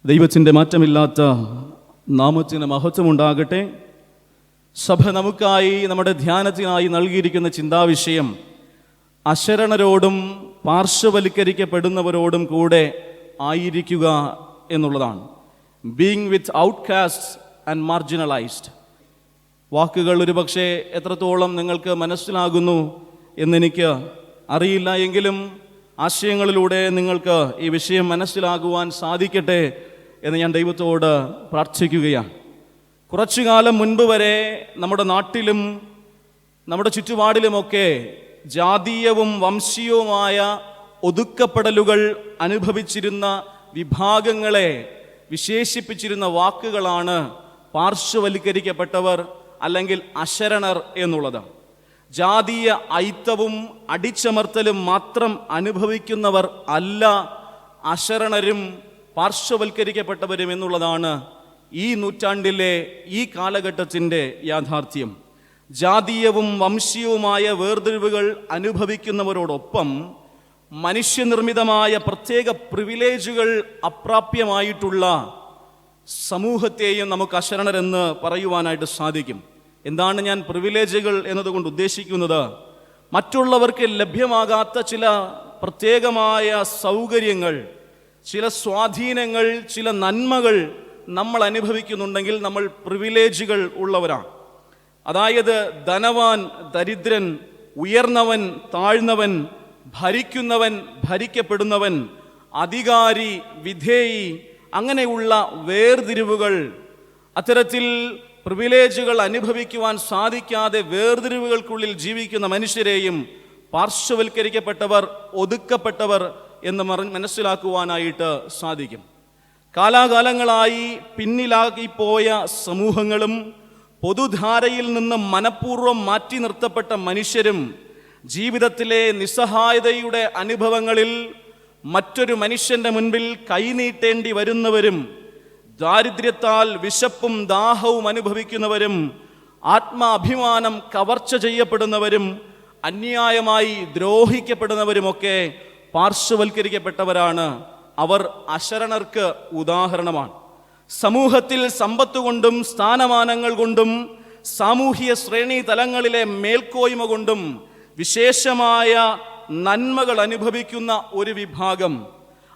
ദൈവത്തിൻ്റെ മാറ്റമില്ലാത്ത നാമത്തിന് മഹത്വമുണ്ടാകട്ടെ. സഭ നമുക്കായി നമ്മുടെ ധ്യാനത്തിനായി നൽകിയിരിക്കുന്ന ചിന്താവിഷയം അശരണരോടും പാർശ്വവൽക്കരിക്കപ്പെടുന്നവരോടും കൂടെ ആയിരിക്കുക എന്നുള്ളതാണ്. Being with outcast and marginalised. വാക്കുകൾ ഒരുപക്ഷെ എത്രത്തോളം നിങ്ങൾക്ക് മനസ്സിലാകുന്നു എന്നെനിക്ക് അറിയില്ല, എങ്കിലും ആശയങ്ങളിലൂടെ നിങ്ങൾക്ക് ഈ വിഷയം മനസ്സിലാകുവാൻ സാധിക്കട്ടെ എന്ന് ഞാൻ ദൈവത്തോട് പ്രാർത്ഥിക്കുകയാണ്. കുറച്ചു കാലം മുൻപ് വരെ നമ്മുടെ നാട്ടിലും നമ്മുടെ ചുറ്റുപാടിലുമൊക്കെ ജാതീയവും വംശീയവുമായ ഒതുക്കപ്പെടലുകൾ അനുഭവിച്ചിരുന്ന വിഭാഗങ്ങളെ വിശേഷിപ്പിച്ചിരുന്ന വാക്കുകളാണ് പാർശ്വവൽക്കരിക്കപ്പെട്ടവർ അല്ലെങ്കിൽ അശരണർ എന്നുള്ളത്. ജാതീയ ഐത്തവും അടിച്ചമർത്തലും മാത്രം അനുഭവിക്കുന്നവർ അല്ല അശരണരും പാർശ്വവൽക്കരിക്കപ്പെട്ടവരും എന്നുള്ളതാണ് ഈ നൂറ്റാണ്ടിലെ ഈ കാലഘട്ടത്തിൻ്റെ യാഥാർത്ഥ്യം. ജാതീയവും വംശീയവുമായ വേർതിരിവുകൾ അനുഭവിക്കുന്നവരോടൊപ്പം മനുഷ്യനിർമ്മിതമായ പ്രത്യേക പ്രിവിലേജുകൾ അപ്രാപ്യമായിട്ടുള്ള സമൂഹത്തെയും നമുക്ക് അശരണരെന്ന് പറയുവാനായിട്ട് സാധിക്കും. എന്താണ് ഞാൻ പ്രിവിലേജുകൾ എന്നതുകൊണ്ട് ഉദ്ദേശിക്കുന്നത്? മറ്റുള്ളവർക്ക് ലഭ്യമാകാത്ത ചില പ്രത്യേകമായ സൗകര്യങ്ങൾ, ചില സ്വാധീനങ്ങൾ, ചില നന്മകൾ നമ്മൾ അനുഭവിക്കുന്നുണ്ടെങ്കിൽ നമ്മൾ പ്രിവിലേജുകൾ ഉള്ളവരാണ്. അതായത് ധനവാൻ, ദരിദ്രൻ, ഉയർന്നവൻ, താഴ്ന്നവൻ, ഭരിക്കുന്നവൻ, ഭരിക്കപ്പെടുന്നവൻ, അധികാരി, വിധേയി, അങ്ങനെയുള്ള വേർതിരിവുകൾ, അത്തരത്തിൽ പ്രിവിലേജുകൾ അനുഭവിക്കുവാൻ സാധിക്കാതെ വേർതിരിവുകൾക്കുള്ളിൽ ജീവിക്കുന്ന മനുഷ്യരെയും പാർശ്വവൽക്കരിക്കപ്പെട്ടവർ, ഒതുക്കപ്പെട്ടവർ എന്ന് മനസ്സിലാക്കുവാനായിട്ട് സാധിക്കും. കാലാകാലങ്ങളായി പിന്നിലാക്കിപ്പോയ സമൂഹങ്ങളും പൊതുധാരയിൽ നിന്ന് മനഃപൂർവ്വം മാറ്റി നിർത്തപ്പെട്ട മനുഷ്യരും ജീവിതത്തിലെ നിസ്സഹായതയുടെ അനുഭവങ്ങളിൽ മറ്റൊരു മനുഷ്യൻ്റെ മുൻപിൽ കൈനീട്ടേണ്ടി വരുന്നവരും, ദാരിദ്ര്യത്താൽ വിശപ്പും ദാഹവും അനുഭവിക്കുന്നവരും, ആത്മാഭിമാനം കവർച്ച ചെയ്യപ്പെടുന്നവരും, അന്യായമായി ദ്രോഹിക്കപ്പെടുന്നവരുമൊക്കെ പാർശ്വവൽക്കരിക്കപ്പെട്ടവരാണ്. അവർ അശരണർക്ക് ഉദാഹരണമാണ്. സമൂഹത്തിൽ സമ്പത്ത് കൊണ്ടും സ്ഥാനമാനങ്ങൾ കൊണ്ടും സാമൂഹിക ശ്രേണി തലങ്ങളിലെ മേൽക്കോയ്മ കൊണ്ടും വിശേഷമായ നന്മകൾ അനുഭവിക്കുന്ന ഒരു വിഭാഗം,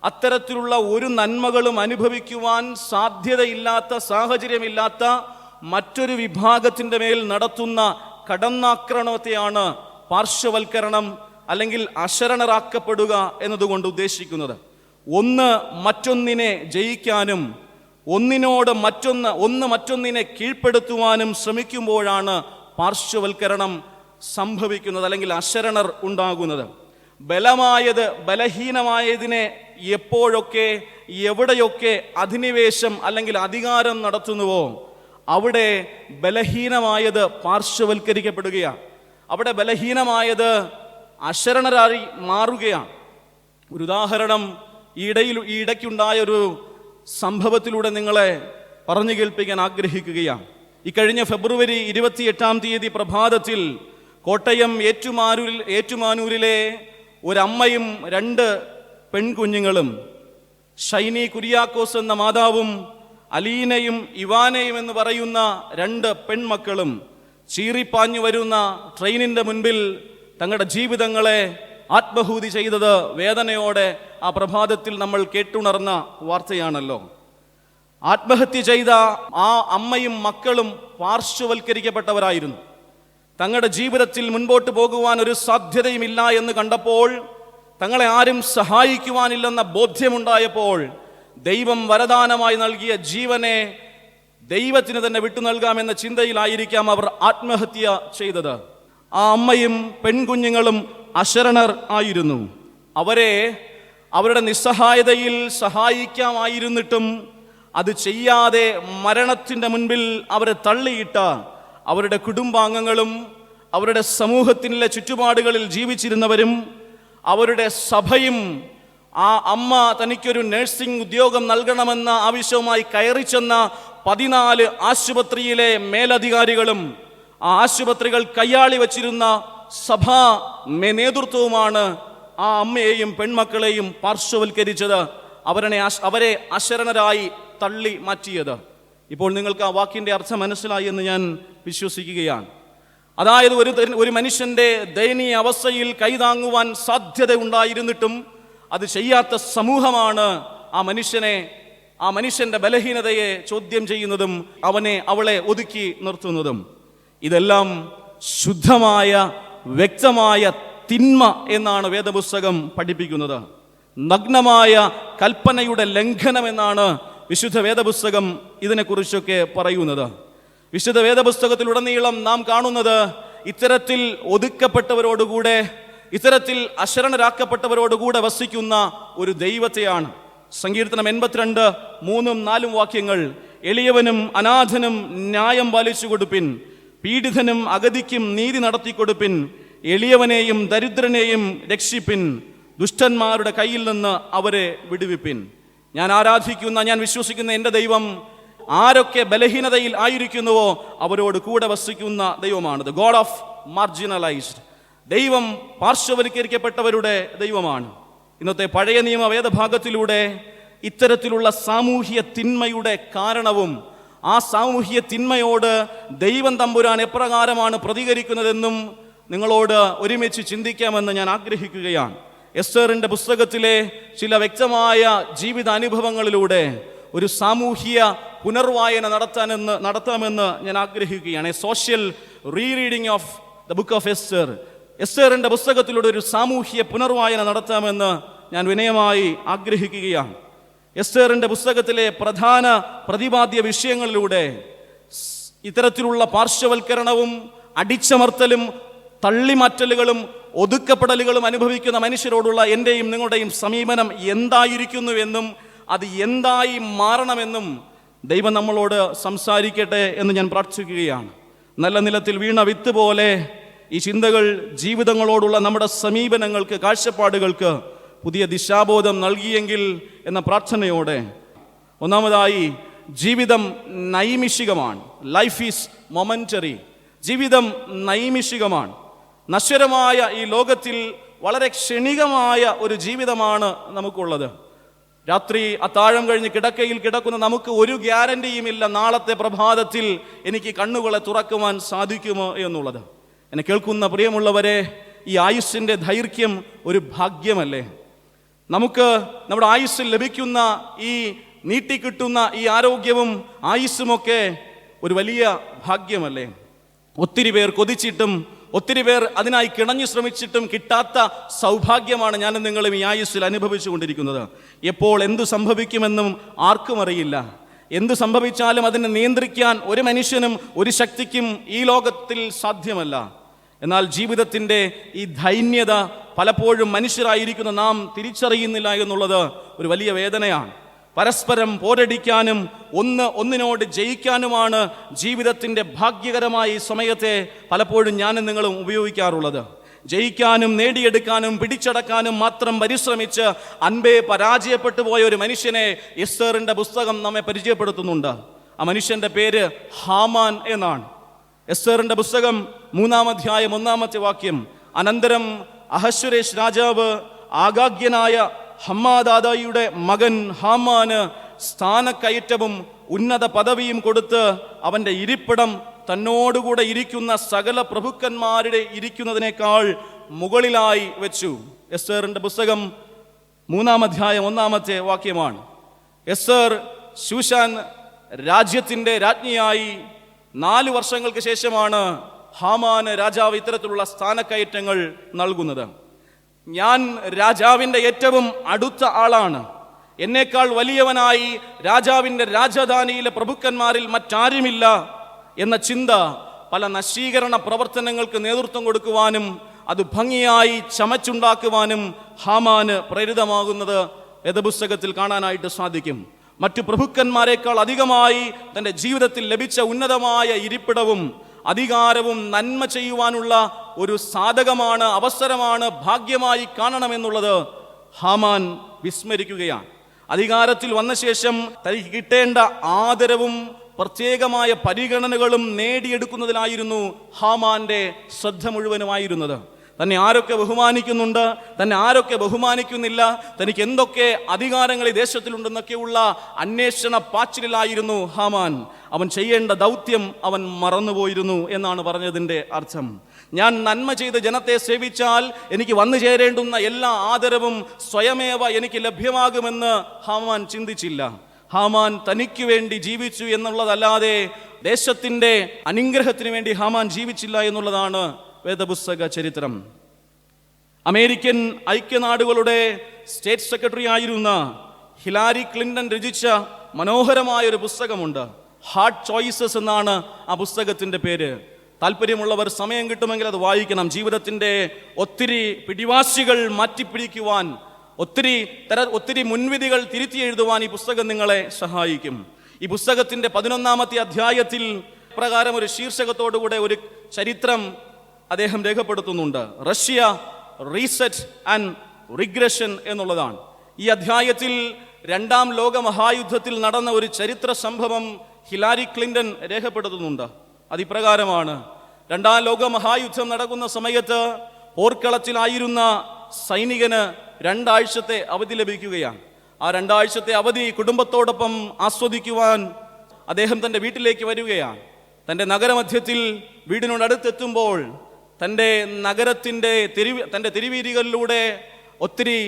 അത്തരത്തിലുള്ള ഒരു നന്മകളും അനുഭവിക്കുവാൻ സാധ്യതയില്ലാത്ത, സാഹചര്യമില്ലാത്ത മറ്റൊരു വിഭാഗത്തിൻ്റെ മേൽ നടത്തുന്ന കടന്നാക്രമണത്തെയാണ് പാർശ്വവൽക്കരണം അല്ലെങ്കിൽ അശരണരാക്കപ്പെടുക എന്നതുകൊണ്ട് ഉദ്ദേശിക്കുന്നത്. ഒന്ന് മറ്റൊന്നിനെ ജയിക്കാനും ഒന്ന് മറ്റൊന്നിനെ കീഴ്പ്പെടുത്തുവാനും ശ്രമിക്കുമ്പോഴാണ് പാർശ്വവൽക്കരണം സംഭവിക്കുന്നത് അല്ലെങ്കിൽ അശരണർ ഉണ്ടാകുന്നത്. ബലമായത് ബലഹീനമായതിനെ എപ്പോഴൊക്കെ എവിടെയൊക്കെ അധിനിവേശം അല്ലെങ്കിൽ അധികാരം നടത്തുന്നുവോ അവിടെ ബലഹീനമായത് പാർശ്വവൽക്കരിക്കപ്പെടുകയാണ്. അവിടെ ബലഹീനമായത് അശരണരായി മാറുകയാണ്. ഒരു ഉദാഹരണം ഈ ഇടയ്ക്കുണ്ടായ ഒരു സംഭവത്തിലൂടെ നിങ്ങളെ പറഞ്ഞു കേൾപ്പിക്കാൻ ആഗ്രഹിക്കുകയാണ്. ഈ കഴിഞ്ഞ ഫെബ്രുവരി 28 പ്രഭാതത്തിൽ കോട്ടയം ഏറ്റുമാനൂരിലെ ഒരമ്മയും 2 പെൺകുഞ്ഞുങ്ങളും, ഷൈനി കുര്യാക്കോസ് എന്ന മാതാവും അലീനയും ഇവാനയും എന്ന് പറയുന്ന 2 പെൺമക്കളും ചീറിപ്പാഞ്ഞു വരുന്ന ട്രെയിനിൻ്റെ മുൻപിൽ തങ്ങളുടെ ജീവിതങ്ങളെ ആത്മഹൂതി ചെയ്തത് വേദനയോടെ ആ പ്രഭാതത്തിൽ നമ്മൾ കേട്ടുണർന്ന വാർത്തയാണല്ലോ. ആത്മഹത്യ ചെയ്ത ആ അമ്മയും മക്കളും പാർശ്വവൽക്കരിക്കപ്പെട്ടവരായിരുന്നു. തങ്ങളുടെ ജീവിതത്തിൽ മുൻപോട്ട് പോകുവാൻ ഒരു സാധ്യതയുമില്ല എന്ന് കണ്ടപ്പോൾ, തങ്ങളെ ആരും സഹായിക്കുവാനില്ലെന്ന ബോധ്യമുണ്ടായപ്പോൾ, ദൈവം വരദാനമായി നൽകിയ ജീവനെ ദൈവത്തിന് തന്നെ വിട്ടു നൽകാമെന്ന ചിന്തയിലായിരിക്കാം അവർ ആത്മഹത്യ ചെയ്തത്. ആ അമ്മയും പെൺകുഞ്ഞുങ്ങളും അശരണർ ആയിരുന്നു. അവരെ അവരുടെ നിസ്സഹായതയിൽ സഹായിക്കാമായിരുന്നിട്ടും അത് ചെയ്യാതെ മരണത്തിൻ്റെ മുൻപിൽ അവരെ തള്ളിയിട്ട അവരുടെ കുടുംബാംഗങ്ങളും അവരുടെ സമൂഹത്തിലെ ചുറ്റുപാടുകളിൽ ജീവിച്ചിരുന്നവരും അവരുടെ സഭയും ആ അമ്മ തനിക്കൊരു നഴ്സിംഗ് ഉദ്യോഗം നൽകണമെന്ന ആവശ്യവുമായി കയറിച്ചെന്ന 14 ആശുപത്രിയിലെ മേലധികാരികളും ആ ആശുപത്രികൾ കയ്യാളി വച്ചിരുന്ന സഭാ നേതൃത്വവുമാണ് ആ അമ്മയെയും പെൺമക്കളെയും പാർശ്വവൽക്കരിച്ചത്. അവരെ അശരണരായി തള്ളി മാറ്റിയത്. ഇപ്പോൾ നിങ്ങൾക്ക് ആ വാക്കിൻ്റെ അർത്ഥം മനസ്സിലായി എന്ന് ഞാൻ വിശ്വസിക്കുകയാണ്. അതായത് ഒരു മനുഷ്യൻ്റെ ദയനീയ അവസ്ഥയിൽ കൈതാങ്ങുവാൻ സാധ്യത ഉണ്ടായിരുന്നിട്ടും അത് ചെയ്യാത്ത സമൂഹമാണ് ആ മനുഷ്യൻ്റെ ബലഹീനതയെ ചോദ്യം ചെയ്യുന്നതും അവളെ ഒതുക്കി നിർത്തുന്നതും. ഇതെല്ലാം ശുദ്ധമായ വ്യക്തമായ തിന്മ എന്നാണ് വേദപുസ്തകം പഠിപ്പിക്കുന്നത്. നഗ്നമായ കൽപ്പനയുടെ ലംഘനം എന്നാണ് വിശുദ്ധ വേദപുസ്തകം ഇതിനെക്കുറിച്ചൊക്കെ പറയുന്നത്. വിശുദ്ധ വേദപുസ്തകത്തിലുടനീളം നാം കാണുന്നത് ഇത്തരത്തിൽ ഒതുക്കപ്പെട്ടവരോടുകൂടെ, ഇത്തരത്തിൽ അശരണരാക്കപ്പെട്ടവരോടുകൂടെ വസിക്കുന്ന ഒരു ദൈവത്തെയാണ്. സങ്കീർത്തനം 82, 3, 4 വാക്യങ്ങൾ: എളിയവനും അനാഥനും ന്യായം പാലിച്ചു കൊടുപ്പിൻ, പീഡിതനും അഗതിക്കും നീതി നടത്തിക്കൊടുപ്പിൻ, എളിയവനെയും ദരിദ്രനെയും രക്ഷിപ്പിൻ, ദുഷ്ടന്മാരുടെ കയ്യിൽ നിന്ന് അവരെ വിടുവിപ്പിൻ. ഞാൻ ആരാധിക്കുന്ന, ഞാൻ വിശ്വസിക്കുന്ന എൻ്റെ ദൈവം ആരൊക്കെ ബലഹീനതയിൽ ആയിരിക്കുന്നുവോ അവരോട് കൂടെ വസിക്കുന്ന ദൈവമാണ്. The God of marginalised. ദൈവം പാർശ്വവൽക്കരിക്കപ്പെട്ടവരുടെ ദൈവമാണ്. ഇന്നത്തെ പഴയ നിയമ വേദഭാഗത്തിലൂടെ ഇത്തരത്തിലുള്ള സാമൂഹ്യ തിന്മയുടെ കാരണവും ആ സാമൂഹ്യ തിന്മയോട് ദൈവം തമ്പുരാൻ എപ്രകാരമാണ് പ്രതികരിക്കുന്നതെന്നും നിങ്ങളോട് ഒരുമിച്ച് ചിന്തിക്കാമെന്ന് ഞാൻ ആഗ്രഹിക്കുകയാണ്. എസ്തേറിൻ്റെ പുസ്തകത്തിലെ ചില വ്യക്തമായ ജീവിതാനുഭവങ്ങളിലൂടെ ഒരു സാമൂഹ്യ പുനർവായന നടത്താമെന്ന് ഞാൻ ആഗ്രഹിക്കുകയാണ്. A social rereading of the book of Esther. എസ്തേറിൻ്റെ പുസ്തകത്തിലൂടെ ഒരു സാമൂഹ്യ പുനർവായന നടത്താമെന്ന് ഞാൻ വിനയമായി ആഗ്രഹിക്കുകയാണ്. എസ്തേറിൻ്റെ പുസ്തകത്തിലെ പ്രധാന പ്രതിപാദ്യ വിഷയങ്ങളിലൂടെ ഇത്തരത്തിലുള്ള പാർശ്വവൽക്കരണവും അടിച്ചമർത്തലും തള്ളിമാറ്റലുകളും ഒതുക്കപ്പെടലുകളും അനുഭവിക്കുന്ന മനുഷ്യരോടുള്ള എൻ്റെയും നിങ്ങളുടെയും സമീപനം എന്തായിരിക്കുന്നുവെന്നും അത് എന്തായി മാറണമെന്നും ദൈവം നമ്മളോട് സംസാരിക്കട്ടെ എന്ന് ഞാൻ പ്രാർത്ഥിക്കുകയാണ്. നല്ല നിലത്തിൽ വീണ വിത്ത് പോലെ ഈ ചിന്തകൾ ജീവിതങ്ങളോടുള്ള നമ്മുടെ സമീപനങ്ങൾക്ക്, കാഴ്ചപ്പാടുകൾക്ക് പുതിയ ദിശാബോധം നൽകിയെങ്കിൽ എന്ന പ്രാർത്ഥനയോടെ, ഒന്നാമതായി ജീവിതം നൈമിഷികമാണ്. Life is momentary. ജീവിതം നൈമിഷികമാണ്. നശ്വരമായ ഈ ലോകത്തിൽ വളരെ ക്ഷണികമായ ഒരു ജീവിതമാണ് നമുക്കുള്ളത്. രാത്രി അത്താഴം കഴിഞ്ഞ് കിടക്കയിൽ കിടക്കുന്ന നമുക്ക് ഒരു ഗ്യാരണ്ടിയുമില്ല നാളത്തെ പ്രഭാതത്തിൽ എനിക്ക് കണ്ണുകളെ തുറക്കുവാൻ സാധിക്കുമോ എന്നുള്ളത്. എന്നെ കേൾക്കുന്ന പ്രിയമുള്ളവരെ, ഈ ആയുസ്സിൻ്റെ ദൈർഘ്യം ഒരു ഭാഗ്യമല്ലേ? നമുക്ക് നമ്മുടെ ആയുസ്സിൽ ലഭിക്കുന്ന ഈ നീട്ടിക്കിട്ടുന്ന ഈ ആരോഗ്യവും ആയുസ്സുമൊക്കെ ഒരു വലിയ ഭാഗ്യമല്ലേ? ഒത്തിരി പേർ കൊതിച്ചിട്ടും ഒത്തിരി പേർ അതിനായി കിണഞ്ഞു ശ്രമിച്ചിട്ടും കിട്ടാത്ത സൗഭാഗ്യമാണ് ഞാനും നിങ്ങളും ഈ ആയുസ്സിൽ അനുഭവിച്ചു കൊണ്ടിരിക്കുന്നത്. എപ്പോൾ എന്തു സംഭവിക്കുമെന്നും ആർക്കും അറിയില്ല. എന്തു സംഭവിച്ചാലും അതിനെ നിയന്ത്രിക്കാൻ ഒരു മനുഷ്യനും ഒരു ശക്തിക്കും ഈ ലോകത്തിൽ സാധ്യമല്ല. എന്നാൽ ജീവിതത്തിൻ്റെ ഈ ദൈന്യത പലപ്പോഴും മനുഷ്യരായിരിക്കുന്ന നാം തിരിച്ചറിയുന്നില്ല എന്നുള്ളത് ഒരു വലിയ വേദനയാണ്. പരസ്പരം പോരടിക്കാനും ഒന്നിനോട് ജയിക്കാനുമാണ് ജീവിതത്തിൻ്റെ ഭാഗ്യകരമായ ഈ സമയത്തെ പലപ്പോഴും ഞാനും നിങ്ങളും ഉപയോഗിക്കാറുള്ളത്. ജയിക്കാനും നേടിയെടുക്കാനും പിടിച്ചടക്കാനും മാത്രം പരിശ്രമിച്ച് അൻപേ പരാജയപ്പെട്ടു പോയ ഒരു മനുഷ്യനെ എസ്തേറിൻ്റെ പുസ്തകം നമ്മെ പരിചയപ്പെടുത്തുന്നുണ്ട്. ആ മനുഷ്യൻ്റെ പേര് ഹാമാൻ എന്നാണ്. എസ്തേറിൻ്റെ പുസ്തകം 3-ാം അധ്യായം 1-ാമത്തെ വാക്യം: അനന്തരം അഹശ്വേരോശ് രാജാവ് ആഗാഗ്യനായ ഹമ്മാദാദയുടെ മകൻ ഹാമാന് സ്ഥാനക്കയറ്റവും ഉന്നത പദവിയും കൊടുത്ത് അവൻ്റെ ഇരിപ്പിടം തന്നോടുകൂടെ ഇരിക്കുന്ന സകല പ്രഭുക്കന്മാരുടെ ഇരിക്കുന്നതിനേക്കാൾ മുകളിലായി വെച്ചു. എസ്തേറിൻ്റെ പുസ്തകം 3-ാം അധ്യായം 1-ാമത്തെ വാക്യമാണ്. എസ്തേർ ശൂശാൻ രാജ്യത്തിൻ്റെ രാജ്ഞിയായി 4 വർഷങ്ങൾക്ക് ശേഷമാണ് ഹാമാന് രാജാവ് ഇത്തരത്തിലുള്ള സ്ഥാനക്കയറ്റങ്ങൾ നൽകുന്നത്. ഞാൻ രാജാവിൻ്റെ ഏറ്റവും അടുത്ത ആളാണ്, എന്നേക്കാൾ വലിയവനായി രാജാവിൻ്റെ രാജധാനിയിലെ പ്രഭുക്കന്മാരിൽ മറ്റാരുമില്ല എന്ന ചിന്ത പല നശീകരണ പ്രവർത്തനങ്ങൾക്ക് നേതൃത്വം കൊടുക്കുവാനും അത് ഭംഗിയായി ചമച്ചുണ്ടാക്കുവാനും ഹാമാന് പ്രേരിതമാകുന്നത് വേദപുസ്തകത്തിൽ കാണാനായിട്ട് സാധിക്കും. മറ്റു പ്രഭുക്കന്മാരെക്കാൾ അധികമായി തൻ്റെ ജീവിതത്തിൽ ലഭിച്ച ഉന്നതമായ ഇരിപ്പിടവും അധികാരവും നന്മ ചെയ്യുവാനുള്ള ഒരു സാധകമാണ്, അവസരമാണ്, ഭാഗ്യമായി കാണണമെന്നുള്ളത് ഹാമാൻ വിസ്മരിക്കുകയാണ്. അധികാരത്തിൽ വന്ന ശേഷം തനിക്ക് കിട്ടേണ്ട ആദരവും പ്രത്യേകമായ പരിഗണനകളും നേടിയെടുക്കുന്നതിലായിരുന്നു ഹാമാന്റെ ശ്രദ്ധ മുഴുവനുമായിരുന്നത്. തന്നെ ആരൊക്കെ ബഹുമാനിക്കുന്നുണ്ട്, തന്നെ ആരൊക്കെ ബഹുമാനിക്കുന്നില്ല, തനിക്ക് എന്തൊക്കെ അധികാരങ്ങൾ ഈ ദേശത്തിലുണ്ടെന്നൊക്കെയുള്ള അന്വേഷണ പാച്ചിലായിരുന്നു ഹാമാൻ. അവൻ ചെയ്യേണ്ട ദൗത്യം അവൻ മറന്നുപോയിരുന്നു എന്നാണ് പറഞ്ഞതിൻ്റെ അർത്ഥം. ഞാൻ നന്മ ചെയ്ത് ജനത്തെ സേവിച്ചാൽ എനിക്ക് വന്നു ചേരേണ്ടുന്ന എല്ലാ ആദരവും സ്വയമേവ എനിക്ക് ലഭ്യമാകുമെന്ന് ഹാമാൻ ചിന്തിച്ചില്ല. ഹാമാൻ തനിക്ക് വേണ്ടി ജീവിച്ചു എന്നുള്ളതല്ലാതെ ദേശത്തിൻ്റെ അനുഗ്രഹത്തിന് വേണ്ടി ഹാമാൻ ജീവിച്ചില്ല എന്നുള്ളതാണ് വേദപുസ്തക ചരിത്രം. അമേരിക്കൻ ഐക്യനാടുകളുടെ സ്റ്റേറ്റ് സെക്രട്ടറി ആയിരുന്ന ഹിലാരി ക്ലിന്റൺ രചിച്ച മനോഹരമായൊരു പുസ്തകമുണ്ട്. ഹാർഡ് ചോയ്സസ് എന്നാണ് ആ പുസ്തകത്തിൻ്റെ പേര്. താല്പര്യമുള്ളവർ സമയം കിട്ടുമെങ്കിൽ അത് വായിക്കണം. ജീവിതത്തിൻ്റെ ഒത്തിരി പിടിവാശികൾ മാറ്റിപ്പിടിക്കുവാൻ, ഒത്തിരി മുൻവിധികൾ തിരുത്തി എഴുതുവാൻ ഈ പുസ്തകം നിങ്ങളെ സഹായിക്കും. ഈ പുസ്തകത്തിൻ്റെ 11-ാമത്തെ അധ്യായത്തിൽ പ്രകാരം ഒരു ശീർഷകത്തോടുകൂടെ ഒരു ചരിത്രം അദ്ദേഹം രേഖപ്പെടുത്തുന്നുണ്ട്. റഷ്യ റീസെറ്റ് ആൻഡ് റിഗ്രഷൻ എന്നുള്ളതാണ്. ഈ അധ്യായത്തിൽ 2-ാം ലോക മഹായുദ്ധത്തിൽ നടന്ന ഒരു ചരിത്ര സംഭവം ഹിലാരി ക്ലിന്റൺ രേഖപ്പെടുത്തുന്നുണ്ട്. അതിപ്രകാരമാണ്: 2-ാം ലോക മഹായുദ്ധം നടക്കുന്ന സമയത്ത് പോർക്കളത്തിലായിരുന്ന സൈനികന് 2 ആഴ്ചത്തെ അവധി ലഭിക്കുകയാണ്. ആ 2 ആഴ്ചത്തെ അവധി കുടുംബത്തോടൊപ്പം ആസ്വദിക്കുവാൻ അദ്ദേഹം തൻ്റെ വീട്ടിലേക്ക് വരികയാണ്. തൻ്റെ നഗരമധ്യത്തിൽ വീടിനോടടുത്തെത്തുമ്പോൾ തൻ്റെ നഗരത്തിൻ്റെ തൻ്റെ തെരുവീതികളിലൂടെ ഒത്തിരി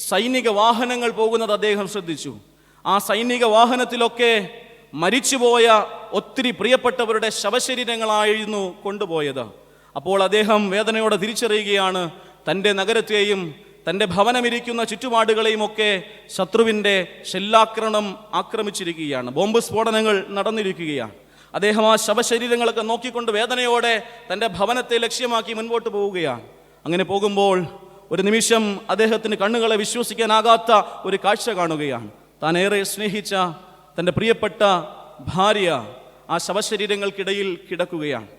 സൈനിക വാഹനങ്ങൾ പോകുന്നത് അദ്ദേഹം ശ്രദ്ധിച്ചു. ആ സൈനിക വാഹനത്തിലൊക്കെ മരിച്ചുപോയ ഒത്തിരി പ്രിയപ്പെട്ടവരുടെ ശവശരീരങ്ങളായിരുന്നു കൊണ്ടുപോയത്. അപ്പോൾ അദ്ദേഹം വേദനയോടെ തിരിച്ചറിയുകയാണ്, തൻ്റെ നഗരത്തെയും തൻ്റെ ഭവനമിരിക്കുന്ന ചുറ്റുപാടുകളെയും ഒക്കെ ശത്രുവിൻ്റെ ഷെല്ലാക്രമണം ആക്രമിച്ചിരിക്കുകയാണ്. ബോംബ് സ്ഫോടനങ്ങൾ നടന്നിരിക്കുകയാണ്. അദ്ദേഹം ആ ശവശരീരങ്ങളൊക്കെ നോക്കിക്കൊണ്ട് വേദനയോടെ തൻ്റെ ഭവനത്തെ ലക്ഷ്യമാക്കി മുൻപോട്ട് പോവുകയാണ്. അങ്ങനെ പോകുമ്പോൾ ഒരു നിമിഷം അദ്ദേഹത്തിന് കണ്ണുകളെ വിശ്വസിക്കാനാകാത്ത ഒരു കാഴ്ച കാണുകയാണ്. താൻ ഏറെ സ്നേഹിച്ച തൻ്റെ പ്രിയപ്പെട്ട ഭാര്യ ആ ശവശരീരങ്ങൾക്കിടയിൽ കിടക്കുകയാണ്.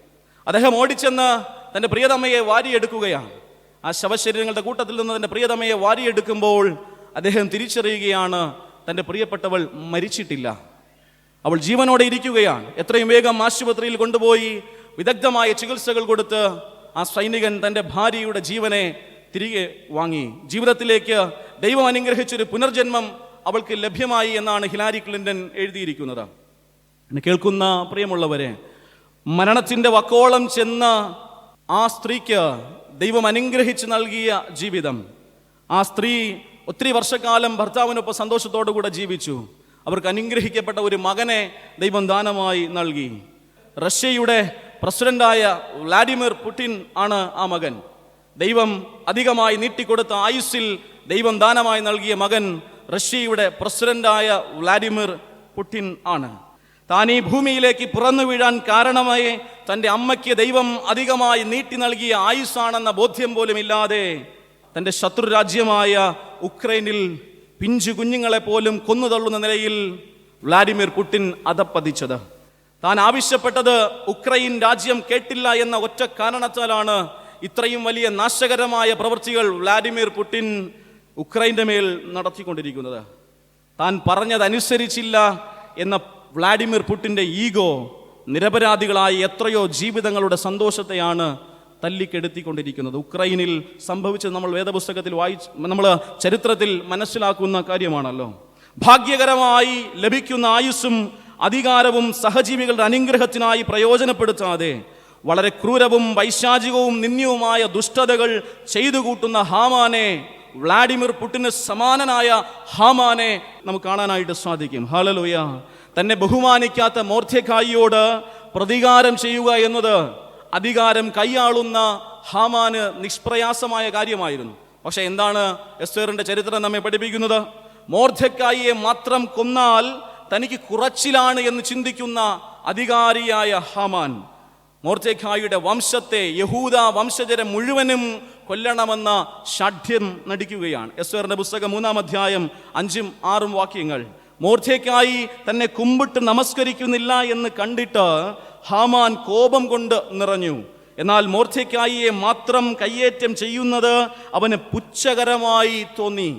അദ്ദേഹം ഓടിച്ചെന്ന് തൻ്റെ പ്രിയതമ്മയെ വാരിയെടുക്കുകയാണ്. ആ ശവശരീരങ്ങളുടെ കൂട്ടത്തിൽ നിന്ന് തൻ്റെ പ്രിയതമ്മയെ വാരിയെടുക്കുമ്പോൾ അദ്ദേഹം തിരിച്ചറിയുകയാണ്, തൻ്റെ പ്രിയപ്പെട്ടവൾ മരിച്ചിട്ടില്ല, അവൾ ജീവനോടെ ഇരിക്കുകയാണ്. എത്രയും വേഗം ആശുപത്രിയിൽ കൊണ്ടുപോയി വിദഗ്ധമായ ചികിത്സകൾ കൊടുത്ത് ആ സൈനികൻ തൻ്റെ ഭാര്യയുടെ ജീവനെ തിരികെ വാങ്ങി. ജീവിതത്തിലേക്ക് ദൈവം അനുഗ്രഹിച്ചൊരു പുനർജന്മം അവൾക്ക് ലഭ്യമായി എന്നാണ് ഹിലാരി ക്ലിന്റൺ എഴുതിയിരിക്കുന്നത്. കേൾക്കുന്ന പ്രിയമുള്ളവരെ, മരണത്തിൻ്റെ വക്കോളം ചെന്ന ആ സ്ത്രീക്ക് ദൈവം അനുഗ്രഹിച്ച് നൽകിയ ജീവിതം, ആ സ്ത്രീ ഒത്തിരി വർഷക്കാലം ഭർത്താവിനൊപ്പം സന്തോഷത്തോടു കൂടെ ജീവിച്ചു. അവർക്ക് അനുഗ്രഹിക്കപ്പെട്ട ഒരു മകനെ ദൈവം ദാനമായി നൽകി. റഷ്യയുടെ പ്രസിഡന്റായ വ്ളാഡിമിർ പുടിൻ ആണ് ആ മകൻ. ദൈവം അധികമായി നീട്ടിക്കൊടുത്ത ആയുസ്സിൽ ദൈവം ദാനമായി നൽകിയ മകൻ റഷ്യയുടെ പ്രസിഡന്റായ വ്ളാഡിമിർ പുടിൻ ആണ്. താൻ ഈ ഭൂമിയിലേക്ക് പിറന്നു വീഴാൻ കാരണമായി തൻ്റെ അമ്മയ്ക്ക് ദൈവം അധികമായി നീട്ടി നൽകിയ ആയുസ്സാണെന്ന ബോധ്യം പോലും ഇല്ലാതെ തൻ്റെ ശത്രു രാജ്യമായ ഉക്രൈനിൽ പിഞ്ചു കുഞ്ഞുങ്ങളെ പോലും കൊന്നുതള്ളുന്ന നിലയിൽ വ്ളാഡിമിർ പുടിൻ അധപ്പതിച്ചത്. താൻ ആവശ്യപ്പെട്ടത് ഉക്രൈൻ രാജ്യം കേട്ടില്ല എന്ന ഒറ്റ കാരണത്താലാണ് ഇത്രയും വലിയ നാശകരമായ പ്രവൃത്തികൾ വ്ളാഡിമിർ പുടിൻ ഉക്രൈൻ്റെ മേൽ നടത്തിക്കൊണ്ടിരിക്കുന്നത്. താൻ പറഞ്ഞതനുസരിച്ചില്ല എന്ന വ്ളാഡിമിർ പുടിൻ്റെ ഈഗോ നിരപരാധികളായ എത്രയോ ജീവിതങ്ങളുടെ സന്തോഷത്തെയാണ് തല്ലിക്കെടുത്തിക്കൊണ്ടിരിക്കുന്നത്. ഉക്രൈനിൽ സംഭവിച്ചത് നമ്മൾ വേദപുസ്തകത്തിൽ നമ്മൾ ചരിത്രത്തിൽ മനസ്സിലാക്കുന്ന കാര്യമാണല്ലോ. ഭാഗ്യകരമായി ലഭിക്കുന്ന ആയുസ്സും അധികാരവും സഹജീവികളുടെ അനുഗ്രഹത്തിനായി പ്രയോജനപ്പെടുത്താതെ വളരെ ക്രൂരവും വൈശാചികവും നിന്ദ്യവുമായ ദുഷ്ടതകൾ ചെയ്തു കൂട്ടുന്ന ഹാമാനെ, വ്ളാഡിമിർ പുടിന് സമാനനായ ഹാമാനെ നമുക്ക് കാണാനായിട്ട് സാധിക്കും. ഹല്ലേലൂയ. തന്നെ ബഹുമാനിക്കാത്ത മൊർദെഖായിയോട് പ്രതികാരം ചെയ്യുക എന്നത് അധികാരം കൈയാളുന്ന ഹാമാന് നിഷ്പ്രയാസമായ കാര്യമായിരുന്നു. പക്ഷെ എന്താണ് എസ്തേറിന്റെ ചരിത്രം നമ്മെ പഠിപ്പിക്കുന്നത്? മൊർദെഖായിയെ മാത്രം കൊന്നാൽ തനിക്ക് കുറച്ചിലാണ് എന്ന് ചിന്തിക്കുന്ന അധികാരിയായ ഹാമാൻ മൊർദെഖായിയുടെ വംശത്തെ, യഹൂദ വംശജരെ മുഴുവനും കൊല്ലണമെന്ന ഷാഠ്യം നടിക്കുകയാണ്. എസ്തേറിന്റെ പുസ്തകം 3-ാം അധ്യായം 5-6 വാക്യങ്ങൾ. മൊർദെഖായി തന്നെ കുമ്പിട്ട് നമസ്കരിക്കുന്നില്ല എന്ന് കണ്ടിട്ട് ഹാമാൻ കോപം കൊണ്ട് നിറഞ്ഞു. എന്നാൽ മൊർദെഖായിയെ മാത്രം കയ്യേറ്റം ചെയ്യുന്നത് അവന് പുച്ഛകരമായി തോന്നി.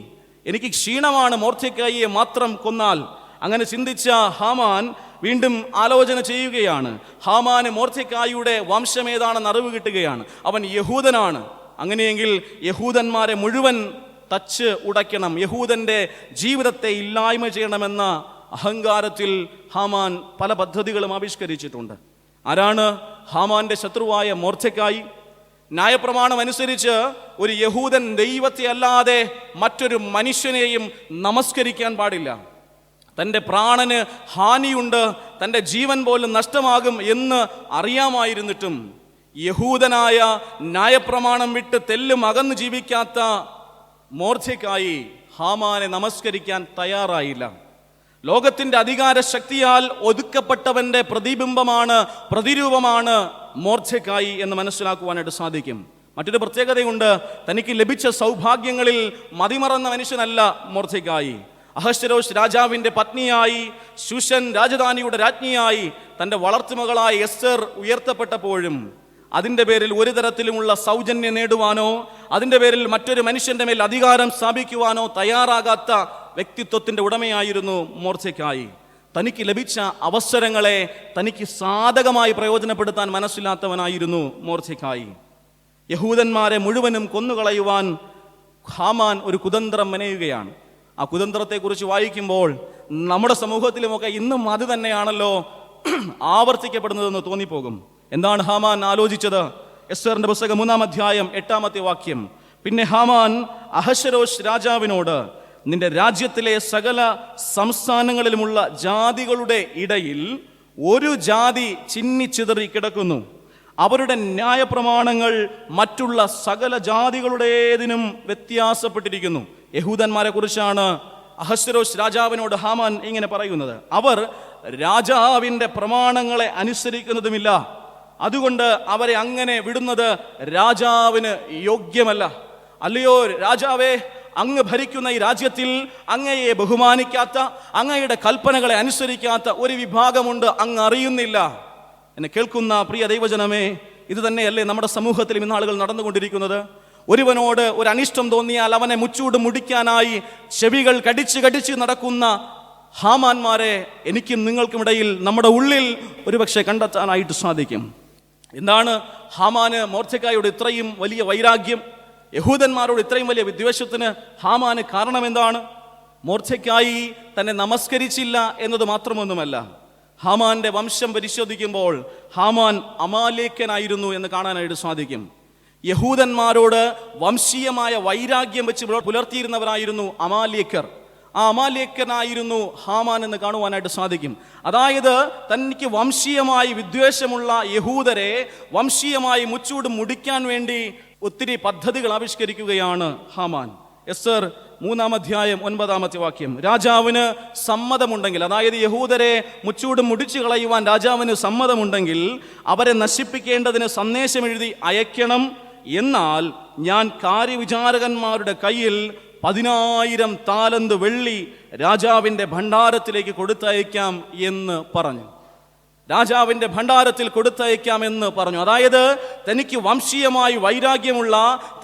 എനിക്ക് ക്ഷീണമാണ് മൊർദെഖായിയെ മാത്രം കൊന്നാൽ. അങ്ങനെ ചിന്തിച്ച ഹാമാൻ വീണ്ടും ആലോചന ചെയ്യുകയാണ്. ഹാമാന് മൊർദെഖായിയുടെ വംശമേതാണെന്ന് അറിവ് കിട്ടുകയാണ്. അവൻ യഹൂദനാണ്. അങ്ങനെയെങ്കിൽ യഹൂദന്മാരെ മുഴുവൻ തച്ച് ഉടയ്ക്കണം, യഹൂദന്റെ ജീവിതത്തെ ഇല്ലായ്മ ചെയ്യണമെന്ന അഹങ്കാരത്തിൽ ഹാമാൻ പല പദ്ധതികളും ആവിഷ്കരിച്ചിട്ടുണ്ട്. ആരാണ് ഹാമാന്റെ ശത്രുവായ മൊർദെഖായി? ന്യായപ്രമാണം അനുസരിച്ച് ഒരു യഹൂദൻ ദൈവത്തെ അല്ലാതെ മറ്റൊരു മനുഷ്യനെയും നമസ്കരിക്കാൻ പാടില്ല. തൻ്റെ പ്രാണന് ഹാനിയുണ്ട്, തൻ്റെ ജീവൻ പോലും നഷ്ടമാകും എന്ന് അറിയാമായിരുന്നിട്ടും യഹൂദനായ ന്യായപ്രമാണം വിട്ട് തെല്ലും അകന്നു ജീവിക്കാത്ത മൊർദെഖായി ഹാമാനെ നമസ്കരിക്കാൻ തയ്യാറായില്ല. ലോകത്തിന്റെ അധികാര ശക്തിയാൽ ഒതുക്കപ്പെട്ടവന്റെ പ്രതിരൂപമാണ് മൊർദെഖായി എന്ന് മനസ്സിലാക്കുവാനായിട്ട് സാധിക്കും. മറ്റൊരു പ്രത്യേകതയുണ്ട്, തനിക്ക് ലഭിച്ച സൗഭാഗ്യങ്ങളിൽ മതിമറന്ന മനുഷ്യനല്ല മൊർദെഖായി. അഹശ്വേരോശ് രാജാവിന്റെ പത്നിയായി, ശൂഷൻ രാജധാനിയുടെ രാജ്ഞിയായി തൻ്റെ വളർത്തുമകളായ എസ്തർ ഉയർത്തപ്പെട്ടപ്പോഴും അതിൻ്റെ പേരിൽ ഒരു തരത്തിലുമുള്ള സൗജന്യം നേടുവാനോ അതിൻ്റെ പേരിൽ മറ്റൊരു മനുഷ്യന്റെ മേൽ അധികാരം സ്ഥാപിക്കുവാനോ തയ്യാറാകാത്ത വ്യക്തിത്വത്തിന്റെ ഉടമയായിരുന്നു മൊർദെഖായി. തനിക്ക് ലഭിച്ച അവസരങ്ങളെ തനിക്ക് സാധകമായി പ്രയോജനപ്പെടുത്താൻ മനസ്സിലാത്തവനായിരുന്നു മൊർദെഖായി. യഹൂദന്മാരെ മുഴുവനും കൊന്നുകളയുവാൻ ഹാമാൻ ഒരു കുതന്ത്രം മെനയുകയാണ്. ആ കുതന്ത്രത്തെക്കുറിച്ച് വായിക്കുമ്പോൾ നമ്മുടെ സമൂഹത്തിലുമൊക്കെ ഇന്നും അത് തന്നെയാണല്ലോ ആവർത്തിക്കപ്പെടുന്നതെന്ന് തോന്നിപ്പോകും. എന്താണ് ഹാമാൻ ആലോചിച്ചത്? എസ്തറിന്റെ പുസ്തകം 3-ാം അധ്യായം 8-ാമത്തെ വാക്യം. പിന്നെ ഹാമാൻ അഹശ്വേരോശ് രാജാവിനോട്, നിന്റെ രാജ്യത്തിലെ സകല സംസ്ഥാനങ്ങളിലുമുള്ള ജാതികളുടെ ഇടയിൽ ഒരു ജാതി ചിന്നിച്ചിതറി കിടക്കുന്നു. അവരുടെ ന്യായപ്രമാണങ്ങൾ മറ്റുള്ള സകല ജാതികളുടേതിനും വ്യത്യാസപ്പെട്ടിരിക്കുന്നു. യഹൂദന്മാരെ കുറിച്ചാണ് അഹശ്വേരോശ് രാജാവിനോട് ഹാമാൻ ഇങ്ങനെ പറയുന്നത്. അവർ രാജാവിൻ്റെ പ്രമാണങ്ങളെ അനുസരിക്കുന്നതുമില്ല, അതുകൊണ്ട് അവരെ അങ്ങനെ വിടുന്നത് രാജാവിന് യോഗ്യമല്ല. അല്ലയോ രാജാവേ, അങ്ങ് ഭരിക്കുന്ന ഈ രാജ്യത്തിൽ അങ്ങയെ ബഹുമാനിക്കാത്ത, അങ്ങയുടെ കൽപ്പനകളെ അനുസരിക്കാത്ത ഒരു വിഭാഗമുണ്ട്, അങ്ങ് അറിയുന്നില്ല. എന്നെ കേൾക്കുന്ന പ്രിയ ദൈവജനമേ, ഇത് തന്നെയല്ലേ നമ്മുടെ സമൂഹത്തിൽ ഇന്നാളുകൾ നടന്നുകൊണ്ടിരിക്കുന്നത്? ഒരുവനോട് ഒരു അനിഷ്ടം തോന്നിയാൽ അവനെ മുച്ചൂട് മുടിക്കാനായി ചെവികൾ കടിച്ച് നടക്കുന്ന ഹാമാന്മാരെ എനിക്കും നിങ്ങൾക്കുമിടയിൽ നമ്മുടെ ഉള്ളിൽ ഒരുപക്ഷെ കണ്ടെത്താനായിട്ട് സാധിക്കും. എന്താണ് ഹാമാന് മൊർദെഖായിയോട് ഇത്രയും വലിയ വൈരാഗ്യം, യഹൂദന്മാരോട് ഇത്രയും വലിയ വിദ്വേഷത്തിന് ഹാമാന് കാരണം എന്താണ്? മൊർദെഖായി തന്നെ നമസ്കരിച്ചില്ല എന്നത് മാത്രമൊന്നുമല്ല, ഹാമാന്റെ വംശം പരിശോധിക്കുമ്പോൾ ഹാമാൻ അമാലേക്കനായിരുന്നു എന്ന് കാണാനായിട്ട് സാധിക്കും. യഹൂദന്മാരോട് വംശീയമായ വൈരാഗ്യം വെച്ച് പുലർത്തിയിരുന്നവരായിരുന്നു അമാലേക്കർ. ആ അമാലേക്കനായിരുന്നു ഹാമാൻ എന്ന് കാണുവാനായിട്ട് സാധിക്കും. അതായത് തനിക്ക് വംശീയമായി വിദ്വേഷമുള്ള യഹൂദരെ വംശീയമായി മുച്ചൂട് മുടിക്കാൻ വേണ്ടി ഒത്തിരി പദ്ധതികൾ ആവിഷ്കരിക്കുകയാണ് ഹാമാൻ. എസ്തർ 3-ാം അധ്യായം 9-ാമത്തെ വാക്യം. രാജാവിന് സമ്മതമുണ്ടെങ്കിൽ, അതായത് യഹൂദരെ മുച്ചൂട് മുടിച്ചു കളയുവാൻ രാജാവിന് സമ്മതമുണ്ടെങ്കിൽ അവരെ നശിപ്പിക്കേണ്ടതിന് സന്ദേശം എഴുതി അയക്കണം. എന്നാൽ ഞാൻ കാര്യവിചാരകന്മാരുടെ കയ്യിൽ 10,000 താലന്ത് വെള്ളി രാജാവിൻ്റെ ഭണ്ഡാരത്തിലേക്ക് കൊടുത്തയക്കാം എന്ന് പറഞ്ഞു. രാജാവിൻ്റെ ഭണ്ഡാരത്തിൽ കൊടുത്തയക്കാമെന്ന് പറഞ്ഞു. അതായത് തനിക്ക് വംശീയമായി വൈരാഗ്യമുള്ള,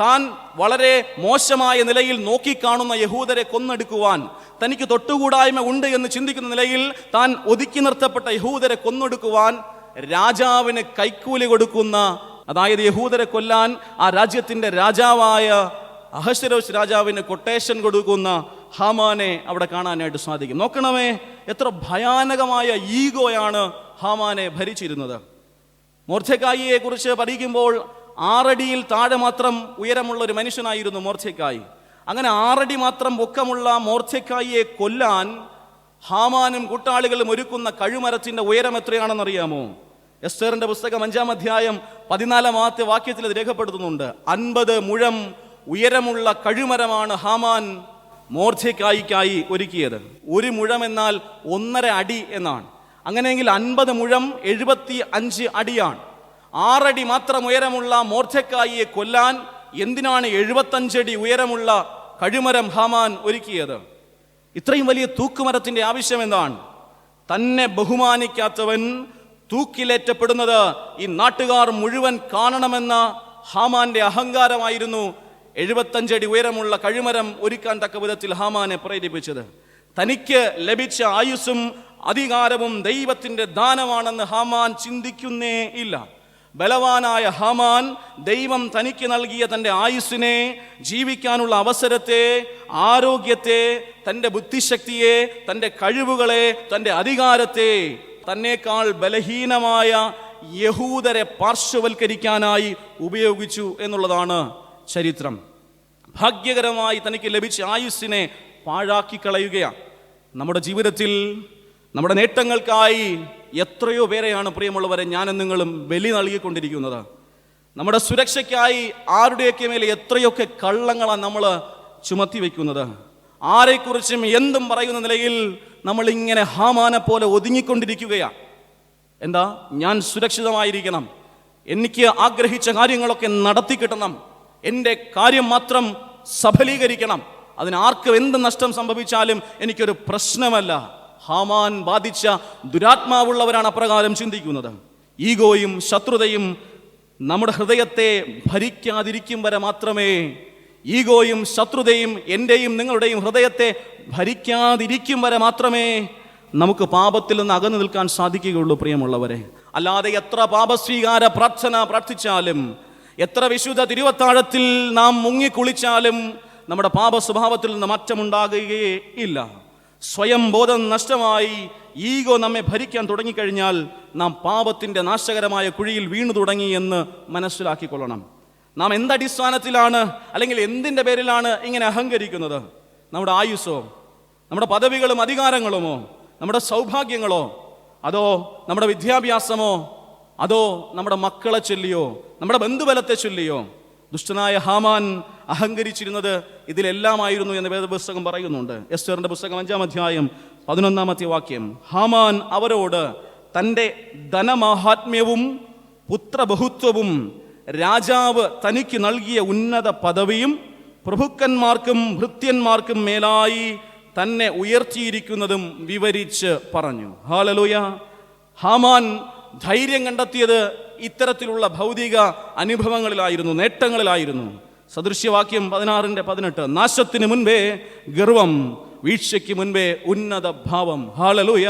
താൻ വളരെ മോശമായ നിലയിൽ നോക്കിക്കാണുന്ന യഹൂദരെ കൊന്നെടുക്കുവാൻ, തനിക്ക് തൊട്ടുകൂടായ്മ ഉണ്ട് എന്ന് ചിന്തിക്കുന്ന നിലയിൽ താൻ ഒതുക്കി നിർത്തപ്പെട്ട യഹൂദരെ കൊന്നെടുക്കുവാൻ രാജാവിന് കൈക്കൂലി കൊടുക്കുന്ന, അതായത് യഹൂദരെ കൊല്ലാൻ ആ രാജ്യത്തിൻ്റെ രാജാവായ അഹശ്വേരോശ് രാജാവിന് കൊട്ടേഷൻ കൊടുക്കുന്ന ഹാമാനെ അവിടെ കാണാനായിട്ട് സാധിക്കും. നോക്കണമേ, എത്ര ഭയാനകമായ ഈഗോയാണ് ഹാമാനെ ഭരിച്ചിരുന്നത്. മൊർദെഖായിയെ കുറിച്ച് പഠിക്കുമ്പോൾ 6 അടിയിൽ താഴെ മാത്രം ഉയരമുള്ള ഒരു മനുഷ്യനായിരുന്നു മൊർദെഖായി. അങ്ങനെ 6 അടി മാത്രം പൊക്കമുള്ള മൊർദെഖായിയെ കൊല്ലാൻ ഹാമാനും കൂട്ടാളികളും ഒരുക്കുന്ന കഴുമരത്തിന്റെ ഉയരം എത്രയാണെന്നറിയാമോ? എസ്തറിന്റെ പുസ്തകം 5-ാം അധ്യായം 14-ാമത്തെ വാക്യത്തിൽ ഇത് രേഖപ്പെടുത്തുന്നുണ്ട്. 50 മുഴം ഉയരമുള്ള കഴുമരമാണ് ഹാമാൻ മൊർദെഖായിക്കായി ഒരുക്കിയത്. 1 മുഴം എന്നാൽ 1.5 അടി എന്നാണ്. അങ്ങനെയെങ്കിൽ 50 മുഴം 75 അടിയാണ്. 6 അടി മാത്രം ഉയരമുള്ള മൊർദെഖായിയെ കൊല്ലാൻ എന്തിനാണ് 75 അടി ഉയരമുള്ള കഴുമരം ഹാമാൻ ഒരുക്കിയത്? ഇത്രയും വലിയ തൂക്കുമരത്തിന്റെ ആവശ്യം എന്താണ്? തന്നെ ബഹുമാനിക്കാത്തവൻ തൂക്കിലേറ്റപ്പെടുന്നത് ഈ നാട്ടുകാർ മുഴുവൻ കാണണമെന്ന ഹാമാന്റെ അഹങ്കാരമായിരുന്നു 75 അടി ഉയരമുള്ള കഴുമരം ഒരുക്കാൻ തക്ക വിധത്തിൽ ഹാമാനെ പ്രേരിപ്പിച്ചത്. തനിക്ക് ലഭിച്ച ആയുസ്സും അധികാരവും ദൈവത്തിന്റെ ദാനമാണെന്ന് ഹാമാൻ ചിന്തിക്കുന്നേ ഇല്ല. ബലവാനായ ഹാമാൻ ദൈവം തനിക്ക് നൽകിയ തൻ്റെ ആയുസ്സിനെ, ജീവിക്കാനുള്ള അവസരത്തെ, ആരോഗ്യത്തെ, തൻ്റെ ബുദ്ധിശക്തിയെ, തൻ്റെ കഴിവുകളെ, തൻ്റെ അധികാരത്തെ തന്നേക്കാൾ ബലഹീനമായ യഹൂദരെ പാർശ്വവൽക്കരിക്കാനായി ഉപയോഗിച്ചു എന്നുള്ളതാണ് ചരിത്രം. ഭാഗ്യകരമായി തനിക്ക് ലഭിച്ച ആയുസ്സിനെ പാഴാക്കി കളയുകയാണ്. നമ്മുടെ ജീവിതത്തിൽ നമ്മുടെ നേട്ടങ്ങൾക്കായി എത്രയോ പേരെയാണ് പ്രിയമുള്ളവരെ ഞാനും നിങ്ങളും ബലി നൽകിക്കൊണ്ടിരിക്കുന്നത്. നമ്മുടെ സുരക്ഷയ്ക്കായി ആരുടെയൊക്കെ മേലെ എത്രയൊക്കെ കള്ളങ്ങളാണ് നമ്മൾ ചുമത്തി വയ്ക്കുന്നത്. ആരെക്കുറിച്ചും എന്തും പറയുന്ന നിലയിൽ നമ്മളിങ്ങനെ ഹാമാനെ പോലെ ഒതുങ്ങിക്കൊണ്ടിരിക്കുകയാണ്. എന്താ? ഞാൻ സുരക്ഷിതമായിരിക്കണം, എനിക്ക് ആഗ്രഹിച്ച കാര്യങ്ങളൊക്കെ നടത്തി കിട്ടണം, എൻ്റെ കാര്യം മാത്രം സഫലീകരിക്കണം, അതിനാർക്കും എന്ത് നഷ്ടം സംഭവിച്ചാലും എനിക്കൊരു പ്രശ്നമല്ല. ഹാമാൻ ബാധിച്ച ദുരാത്മാവുള്ളവരാണ് അപ്രകാരം ചിന്തിക്കുന്നത്. ഈഗോയും ശത്രുതയും നമ്മുടെ ഹൃദയത്തെ ഭരിക്കാതിരിക്കും വരെ മാത്രമേ, ഈഗോയും ശത്രുതയും എൻ്റെയും നിങ്ങളുടെയും ഹൃദയത്തെ ഭരിക്കാതിരിക്കും വരെ മാത്രമേ നമുക്ക് പാപത്തിൽ നിന്ന് അകന്നു നിൽക്കാൻ സാധിക്കുകയുള്ളൂ പ്രിയമുള്ളവരെ. അല്ലാതെ എത്ര പാപസ്വീകാര പ്രാർത്ഥന പ്രാർത്ഥിച്ചാലും, എത്ര വിശുദ്ധ തിരുവത്താഴത്തിൽ നാം മുങ്ങിക്കുളിച്ചാലും നമ്മുടെ പാപ സ്വഭാവത്തിൽ നിന്ന് മാറ്റമുണ്ടാകുകയേ ഇല്ല. സ്വയം ബോധം നഷ്ടമായി ഈഗോ നമ്മെ ഭരിക്കാൻ തുടങ്ങിക്കഴിഞ്ഞാൽ നാം പാപത്തിൻ്റെ നാശകരമായ കുഴിയിൽ വീണു തുടങ്ങി എന്ന് മനസ്സിലാക്കിക്കൊള്ളണം. നാം എന്തടിസ്ഥാനത്തിലാണ് അല്ലെങ്കിൽ എന്തിൻ്റെ പേരിലാണ് ഇങ്ങനെ അഹങ്കരിക്കുന്നത്? നമ്മുടെ ആയുസ്സോ, നമ്മുടെ പദവികളും അധികാരങ്ങളുമോ, നമ്മുടെ സൗഭാഗ്യങ്ങളോ, അതോ നമ്മുടെ വിദ്യാഭ്യാസമോ, അതോ നമ്മുടെ മക്കളെ ചൊല്ലിയോ, നമ്മുടെ ബന്ധുബലത്തെ ചൊല്ലിയോ? ദുഷ്ടനായ ഹാമാൻ അഹങ്കരിച്ചിരുന്നത് ഇതിലെല്ലാമായിരുന്നു എന്ന് വേദപുസ്തകം പറയുന്നുണ്ട്. എസ്തേറിന്റെ പുസ്തകം 5-ാം അധ്യായം 11-ാമത്തെ വാക്യം. ഹാമാൻ അവരോട് തൻ്റെ ധനമാഹാത്മ്യവും പുത്രബഹുത്വവും രാജാവ് തനിക്ക് നൽകിയ ഉന്നത പദവിയും പ്രഭുക്കന്മാർക്കും ഭൃത്യന്മാർക്കും മേലായി തന്നെ ഉയർത്തിയിരിക്കുന്നതും വിവരിച്ച് പറഞ്ഞു. ഹല്ലേലൂയ! ഹാമാൻ ധൈര്യം കണ്ടെത്തിയത് ഇത്തരത്തിലുള്ള ഭൗതിക അനുഭവങ്ങളിലായിരുന്നു, നേട്ടങ്ങളിലായിരുന്നു. സദൃശ്യവാക്യം 16:18. നാശത്തിന് മുൻപേ ഗർവം, വീഴ്ചയ്ക്ക് മുൻപേ ഉന്നത ഭാവം. ഹല്ലേലൂയ!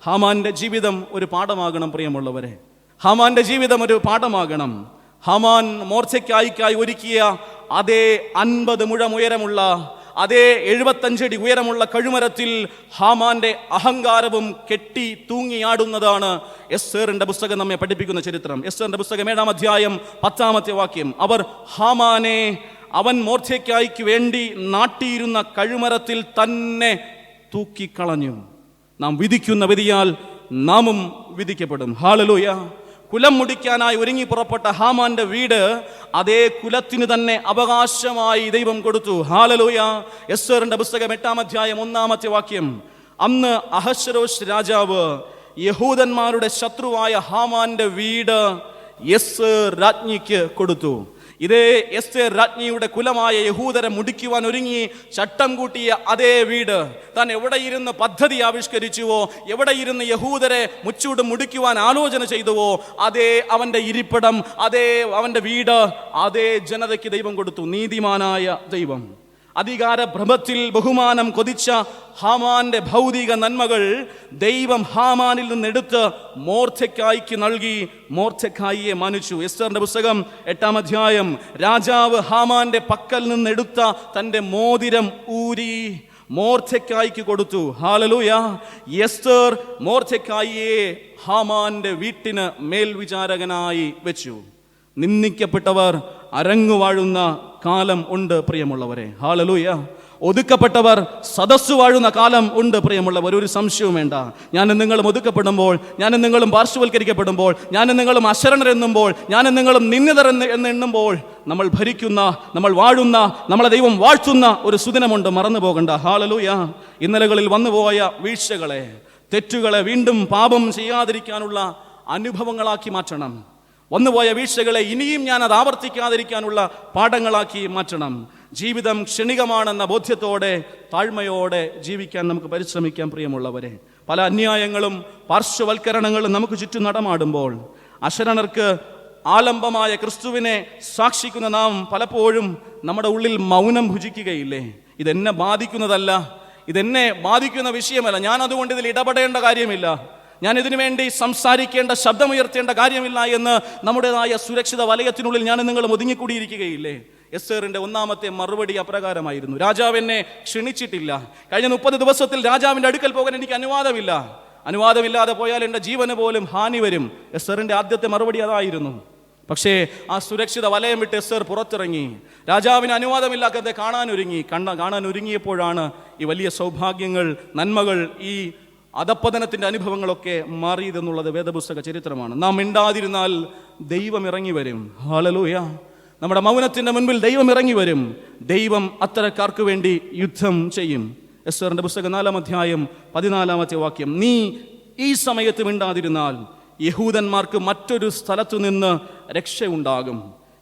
ഹാമാന്റെ ജീവിതം ഒരു പാഠമാകണം പ്രിയമുള്ളവരെ. ഹാമാന്റെ ജീവിതം ഒരു പാഠമാകണം. ഹാമാൻ മോർച്ചയ്ക്കായി ഒരുക്കിയ അതേ 50 മുഴം ഉയരമുള്ള, അതേ 75 അടി ഉയരമുള്ള കഴുമരത്തിൽ ഹാമാന്റെ അഹങ്കാരവും കെട്ടി തൂങ്ങിയാടുന്നതാണ് എസ്തേറിന്റെ പുസ്തകം നമ്മെ പഠിപ്പിക്കുന്ന ചരിത്രം. എസ്തേറിന്റെ പുസ്തകം 7-ാം അധ്യായം 10-ാമത്തെ വാക്യം. അവർ ഹാമാനെ അവൻ മോർച്ചയ്ക്കായിക്ക് വേണ്ടി നാട്ടിയിരുന്ന കഴുമരത്തിൽ തന്നെ തൂക്കിക്കളഞ്ഞു. നാം വിധിക്കുന്ന വിധിയാൽ നാമും വിധിക്കപ്പെടും. ഹല്ലേലൂയ! കുലം മുടിക്കാനായി ഒരുങ്ങി പുറപ്പെട്ട ഹാമാന്റെ വീട് അതേ കുലത്തിന് തന്നെ അവകാശമായി ദൈവം കൊടുത്തു. ഹല്ലേലൂയ! എസ്തേറിന്റെ പുസ്തകം 8-ാം അധ്യായം 1-ാമത്തെ വാക്യം. അന്ന് അഹശ്വേരോശ് രാജാവ് യഹൂദന്മാരുടെ ശത്രുവായ ഹാമാന്റെ വീട് എസ്തേർ രാജ്ഞിക്ക് കൊടുത്തു. ഇതേ എസ്തേർ രാജ്ഞിയുടെ കുലമായ യഹൂദരെ മുടിക്കുവാൻ ഒരുങ്ങി ചട്ടം കൂട്ടിയ അതേ വീട് താൻ എവിടെ ഇരുന്ന് പദ്ധതി ആവിഷ്കരിച്ചുവോ, എവിടെ ഇരുന്ന് യഹൂദരെ മുച്ചൂട് മുടിക്കുവാൻ ആലോചന ചെയ്തുവോ, അതേ അവൻ്റെ ഇരിപ്പിടം, അതേ അവൻ്റെ വീട്, അതേ ജനതയ്ക്ക് ദൈവം കൊടുത്തു. നീതിമാനായ ദൈവം. അധികാരഭ്രമത്തിൽ ബഹുമാനം കൊതിച്ച ഹാമാന്റെ ഭൗതിക നന്മകൾ ദൈവം ഹാമാനിൽ നിന്നെടുത്ത് മോർദെഖായിക്ക് നൽകി മോർദെഖായിയെ മാനിച്ചു. എസ്തേറിന്റെ പുസ്തകം 8-ാം അധ്യായം. രാജാവ് ഹാമാന്റെ പക്കൽ നിന്നെടുത്ത തൻ്റെ മോതിരം ഊരി മോർദെഖായിക്ക് കൊടുത്തു. ഹല്ലേലൂയ! എസ്തേർ മോർദെഖായിയെ ഹാമാന്റെ വീട്ടിന് മേൽവിചാരകനായി വെച്ചു. നിന്ദിക്കപ്പെട്ടവർ അരങ്ങുവാഴുന്ന കാലം ഉണ്ട് പ്രിയമുള്ളവരെ. ഹല്ലേലൂയ! ഒതുക്കപ്പെട്ടവർ സദസ്സു വാഴുന്ന കാലം ഉണ്ട് പ്രിയമുള്ളവർ. ഒരു സംശയവും വേണ്ട. ഞാനും നിങ്ങളും ഒതുക്കപ്പെടുമ്പോൾ, ഞാനും നിങ്ങളും പാർശ്വവൽക്കരിക്കപ്പെടുമ്പോൾ, ഞാനും നിങ്ങളും അശരണരെന്നുമ്പോൾ, ഞാനും നിങ്ങളും നിന്ദിതർ എന്ന് എണ്ണുമ്പോൾ നമ്മൾ ഭരിക്കുന്ന, നമ്മൾ വാഴുന്ന, നമ്മളെ ദൈവം വാഴ്ത്തുന്ന ഒരു സുദിനമുണ്ട്, മറന്നു പോകണ്ട. ഹല്ലേലൂയ! ഇന്നലകളിൽ വന്നുപോയ വീഴ്ചകളെ, തെറ്റുകളെ വീണ്ടും പാപം ചെയ്യാതിരിക്കാനുള്ള അനുഭവങ്ങളാക്കി മാറ്റണം. വന്നുപോയ വീഴ്ചകളെ ഇനിയും ഞാൻ അത് ആവർത്തിക്കാതിരിക്കാനുള്ള പാഠങ്ങളാക്കി മാറ്റണം. ജീവിതം ക്ഷണികമാണെന്ന ബോധ്യത്തോടെ, താഴ്മയോടെ ജീവിക്കാൻ നമുക്ക് പരിശ്രമിക്കാം പ്രിയമുള്ളവരെ. പല അന്യായങ്ങളും പാർശ്വവൽക്കരണങ്ങളും നമുക്ക് ചുറ്റും നടമാടുമ്പോൾ അശരണർക്ക് ആലംബമായ ക്രിസ്തുവിനെ സാക്ഷിക്കുന്ന നാം പലപ്പോഴും നമ്മുടെ ഉള്ളിൽ മൗനം ഭുജിക്കുകയില്ലേ? ഇതെന്നെ ബാധിക്കുന്നതല്ല, ഇതെന്നെ ബാധിക്കുന്ന വിഷയമല്ല, ഞാൻ അതുകൊണ്ട് ഇതിൽ ഇടപെടേണ്ട കാര്യമില്ല, ഞാൻ ഇതിനു വേണ്ടി സംസാരിക്കേണ്ട, ശബ്ദമുയർത്തേണ്ട കാര്യമില്ല എന്ന് നമ്മുടേതായ സുരക്ഷിത വലയത്തിനുള്ളിൽ ഞാൻ നിങ്ങൾ ഒതുങ്ങിക്കൂടിയിരിക്കുകയില്ലേ? എസ്തേറിന്റെ ഒന്നാമത്തെ മറുപടി അപ്രകാരമായിരുന്നു: രാജാവ് എന്നെ ക്ഷണിച്ചിട്ടില്ല. കഴിഞ്ഞ 30 ദിവസത്തിൽ രാജാവിന്റെ അടുക്കൽ പോകാൻ എനിക്ക് അനുവാദമില്ലാതെ പോയാൽ എൻ്റെ ജീവന് പോലും ഹാനി വരും. എസ്തേറിന്റെ ആദ്യത്തെ മറുപടി അതായിരുന്നു. പക്ഷേ ആ സുരക്ഷിത വലയം വിട്ട് എസ്തേർ പുറത്തിറങ്ങി. രാജാവിന് അനുവാദമില്ലാതെ കാണാൻ ഒരുങ്ങിയപ്പോഴാണ് ഈ വലിയ സൗഭാഗ്യങ്ങൾ, നന്മകൾ, ഈ അധപ്പതനത്തിന്റെ അനുഭവങ്ങളൊക്കെ മാറിയതെന്നുള്ളത് വേദപുസ്തക ചരിത്രമാണ്. നാം മിണ്ടാതിരുന്നാൽ ദൈവം ഇറങ്ങി വരും. ഹല്ലേലൂയ! നമ്മുടെ മൗനത്തിന്റെ മുൻപിൽ ദൈവം ഇറങ്ങി വരും. ദൈവം അത്തരക്കാർക്ക് വേണ്ടി യുദ്ധം ചെയ്യും. എസ്തേറിന്റെ പുസ്തകം 4-ാം അധ്യായം 14-ാമത്തെ വാക്യം: നീ ഈ സമയത്ത് മിണ്ടാതിരുന്നാൽ യഹൂദന്മാർക്ക് മറ്റൊരു സ്ഥലത്തു നിന്ന് രക്ഷയുണ്ടാകും,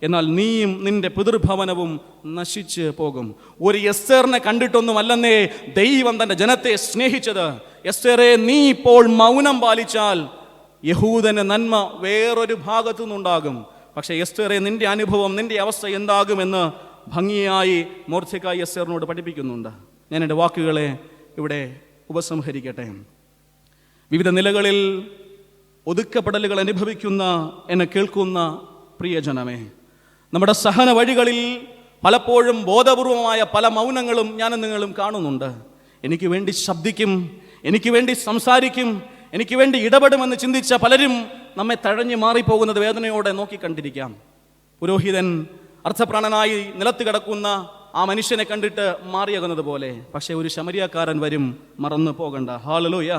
എന്നാൽ നീയും നിന്റെ പിതൃഭവനവും നശിച്ച് പോകും. ഒരു എസ്തേറിനെ കണ്ടിട്ടൊന്നുമല്ലെന്നേ ദൈവം തന്റെ ജനത്തെ സ്നേഹിച്ചത്. എസ്തേറെ, നീ ഇപ്പോൾ മൗനം പാലിച്ചാൽ യഹൂദന് നന്മ വേറൊരു ഭാഗത്തു നിന്നുണ്ടാകും. പക്ഷേ എസ്തേറെ, നിന്റെ അനുഭവം, നിന്റെ അവസ്ഥ എന്താകുമെന്ന് ഭംഗിയായി മൊർദെഖായി എസ്തേറിനോട് പഠിപ്പിക്കുന്നുണ്ട്. ഞാൻ എൻ്റെ വാക്കുകളെ ഇവിടെ ഉപസംഹരിക്കട്ടെ. വിവിധ നിലകളിൽ ഒതുക്കപ്പെടലുകൾ അനുഭവിക്കുന്ന എന്നെ കേൾക്കുന്ന പ്രിയജനമേ, നമ്മുടെ സഹന വഴികളിൽ പലപ്പോഴും ബോധപൂർവമായ പല മൗനങ്ങളും ഞാനും നിങ്ങളും കാണുന്നുണ്ട്. എനിക്ക് വേണ്ടി ശബ്ദിക്കും, എനിക്ക് വേണ്ടി സംസാരിക്കും, എനിക്ക് വേണ്ടി ഇടപെടുമെന്ന് ചിന്തിച്ച പലരും നമ്മെ തഴഞ്ഞു മാറിപ്പോകുന്നത് വേദനയോടെ നോക്കിക്കണ്ടിരിക്കാം. പുരോഹിതൻ അർത്ഥപ്രാണനായി നിലത്ത് കിടക്കുന്ന ആ മനുഷ്യനെ കണ്ടിട്ട് മാറിയകുന്നത് പോലെ. പക്ഷേ ഒരു ശമരിയക്കാരൻ വരും, മറന്നു പോകണ്ട. ഹല്ലേലൂയ!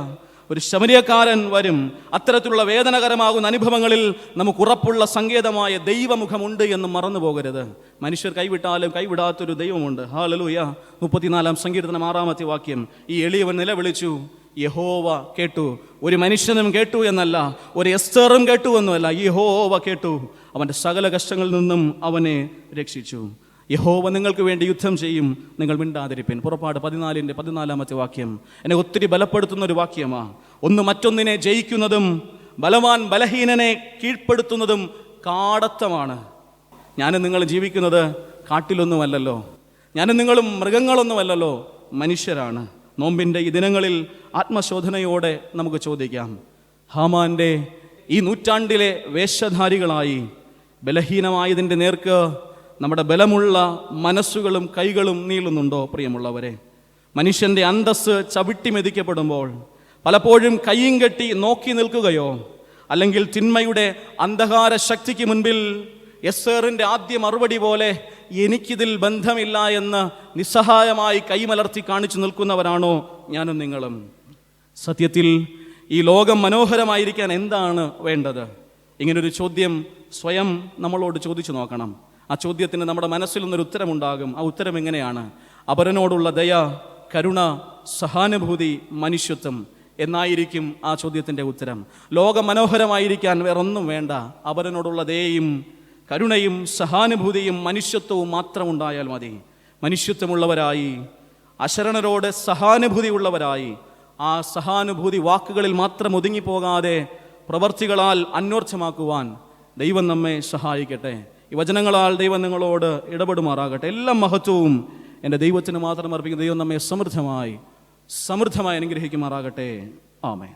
ഒരു ശമരിയക്കാരൻ വരും. അത്തരത്തിലുള്ള വേദനകരമാകുന്ന അനുഭവങ്ങളിൽ നമുക്ക് ഉറപ്പുള്ള സങ്കേതമായ ദൈവമുഖമുണ്ട് എന്ന് മറന്നു പോകരുത്. മനുഷ്യർ കൈവിട്ടാലും കൈവിടാത്തൊരു ദൈവമുണ്ട്. ഹല്ലേലൂയ! 34-ാം സങ്കീർത്തനം 6-ാമത്തെ വാക്യം: ഈ എളിയവൻ നിലവിളിച്ചു, യഹോവ കേട്ടു. ഒരു മനുഷ്യനും കേട്ടു എന്നല്ല, ഒരു എസ്തേറും കേട്ടു എന്നുമല്ല, യഹോവ കേട്ടു. അവൻ്റെ സകല കഷ്ടങ്ങളിൽ നിന്നും അവനെ രക്ഷിച്ചു. യഹോവ നിങ്ങൾക്ക് വേണ്ടി യുദ്ധം ചെയ്യും, നിങ്ങൾ മിണ്ടാതിരിപ്പിൻ. പുറപ്പാട് 14-ാമത്തെ വാക്യം എന്നെ ഒത്തിരി ബലപ്പെടുത്തുന്ന ഒരു വാക്യമാണ്. ഒന്ന് മറ്റൊന്നിനെ ജയിക്കുന്നതും ബലവാൻ ബലഹീനനെ കീഴ്പ്പെടുത്തുന്നതും കാടത്തമാണ്. ഞാനും നിങ്ങൾ ജീവിക്കുന്നത് കാട്ടിലൊന്നുമല്ലല്ലോ, ഞാനും നിങ്ങളും മൃഗങ്ങളൊന്നുമല്ലല്ലോ, മനുഷ്യരാണ്. നോമ്പിൻ്റെ ഈ ദിനങ്ങളിൽ ആത്മശോധനയോടെ നമുക്ക് ചോദിക്കാം: ഹാമാൻ്റെ ഈ നൂറ്റാണ്ടിലെ വേഷധാരികളായി ബലഹീനമായതിൻ്റെ നേർക്ക് നമ്മുടെ ബലമുള്ള മനസ്സുകളും കൈകളും നീളുന്നുണ്ടോ? പ്രിയമുള്ളവരെ, മനുഷ്യൻ്റെ അന്തസ്സ് ചവിട്ടി മെതിക്കപ്പെടുമ്പോൾ പലപ്പോഴും കയ്യും കെട്ടി നോക്കി നിൽക്കുകയോ, അല്ലെങ്കിൽ തിന്മയുടെ അന്ധകാര ശക്തിക്ക് മുൻപിൽ എസ്തേറിൻ്റെ ആദ്യ മറുപടി പോലെ എനിക്കിതിൽ ബന്ധമില്ല എന്ന് നിസ്സഹായമായി കൈമലർത്തി കാണിച്ചു നിൽക്കുന്നവരാണോ ഞാനും നിങ്ങളും? സത്യത്തിൽ ഈ ലോകം മനോഹരമായിരിക്കാൻ എന്താണ് വേണ്ടത്? ഇങ്ങനൊരു ചോദ്യം സ്വയം നമ്മളോട് ചോദിച്ചു നോക്കണം. ആ ചോദ്യത്തിന് നമ്മുടെ മനസ്സിൽ നിന്നൊരു ഉത്തരമുണ്ടാകും. ആ ഉത്തരം എങ്ങനെയാണ്? അപരനോടുള്ള ദയ, കരുണ, സഹാനുഭൂതി, മനുഷ്യത്വം എന്നായിരിക്കും ആ ചോദ്യത്തിൻ്റെ ഉത്തരം. ലോകം മനോഹരമായിരിക്കാൻ വേറൊന്നും വേണ്ട. അപരനോടുള്ള ദയയും കരുണയും സഹാനുഭൂതിയും മനുഷ്യത്വവും മാത്രം ഉണ്ടായാൽ മതി. മനുഷ്യത്വമുള്ളവരായി, അശരണരോട് സഹാനുഭൂതി ഉള്ളവരായി, ആ സഹാനുഭൂതി വാക്കുകളിൽ മാത്രം ഒതുങ്ങിപ്പോകാതെ പ്രവർത്തികളാൽ അന്വർത്ഥമാക്കുവാൻ ദൈവം നമ്മെ സഹായിക്കട്ടെ. ഈ വചനങ്ങളാൽ ദൈവം നിങ്ങളോട് ഇടപെടുമാറാകട്ടെ. എല്ലാ മഹത്വവും എൻ്റെ ദൈവത്തിന് മാത്രം അർപ്പിക്കുന്ന ദൈവം നമ്മെ സമൃദ്ധമായി അനുഗ്രഹിക്കുമാറാകട്ടെ. ആമേൻ.